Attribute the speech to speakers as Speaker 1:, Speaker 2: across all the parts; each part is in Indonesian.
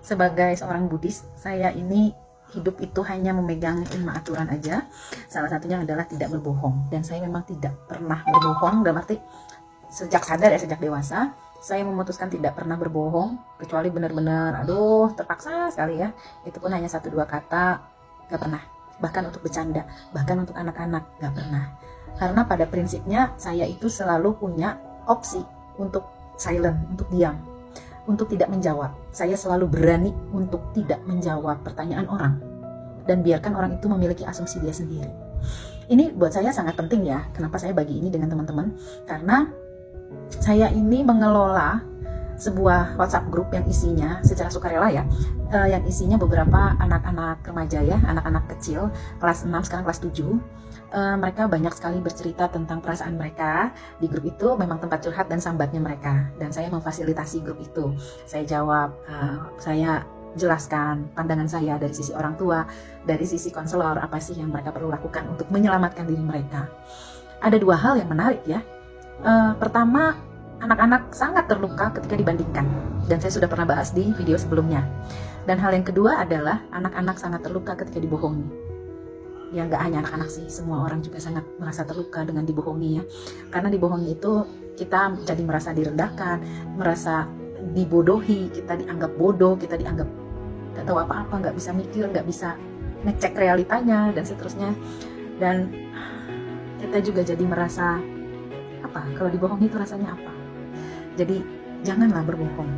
Speaker 1: Sebagai seorang Buddhis, saya ini hidup itu hanya memegang 5 aturan aja. Salah satunya adalah tidak berbohong. Dan saya memang tidak pernah berbohong, dalam arti sejak sadar ya, sejak dewasa, saya memutuskan tidak pernah berbohong, kecuali benar-benar, terpaksa sekali ya. Itu pun hanya 1-2 kata, gak pernah. Bahkan untuk bercanda, bahkan untuk anak-anak, gak pernah. Karena pada prinsipnya, saya itu selalu punya opsi untuk silent, untuk diam, untuk tidak menjawab. Saya selalu berani untuk tidak menjawab pertanyaan orang dan biarkan orang itu memiliki asumsi dia sendiri. Ini buat saya sangat penting ya. Kenapa saya bagi ini dengan teman-teman? Karena saya ini mengelola sebuah WhatsApp group yang isinya secara sukarela ya, yang isinya beberapa anak-anak remaja ya, anak-anak kecil kelas 6 sekarang kelas 7. Mereka banyak sekali bercerita tentang perasaan mereka. Di grup itu memang tempat curhat dan sambatnya mereka, dan saya memfasilitasi grup itu. Saya jawab, saya jelaskan pandangan saya dari sisi orang tua, dari sisi konselor, apa sih yang mereka perlu lakukan untuk menyelamatkan diri mereka. Ada 2 hal yang menarik ya. Pertama, anak-anak sangat terluka ketika dibandingkan, dan saya sudah pernah bahas di video sebelumnya. Dan hal yang kedua adalah anak-anak sangat terluka ketika dibohongi. Ya nggak hanya anak-anak sih, semua orang juga sangat merasa terluka dengan dibohongi ya. Karena dibohongi itu kita jadi merasa direndahkan, merasa dibodohi, kita dianggap bodoh, kita dianggap nggak tahu apa-apa, nggak bisa mikir, nggak bisa ngecek realitanya dan seterusnya. Dan kita juga jadi merasa apa? Kalau dibohongi itu rasanya apa? Jadi janganlah berbohong.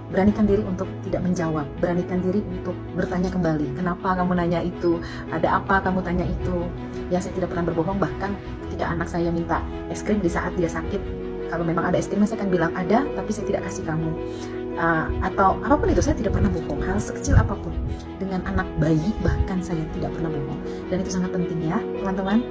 Speaker 1: Beranikan diri untuk tidak menjawab, beranikan diri untuk bertanya kembali, kenapa kamu nanya itu, ada apa kamu tanya itu. Ya, saya tidak pernah berbohong. Bahkan ketika anak saya minta es krim di saat dia sakit, kalau memang ada es krim saya akan bilang ada, tapi saya tidak kasih kamu. Atau apapun itu, saya tidak pernah bohong. Hal sekecil apapun, dengan anak bayi bahkan saya tidak pernah bohong. Dan itu sangat penting ya teman-teman.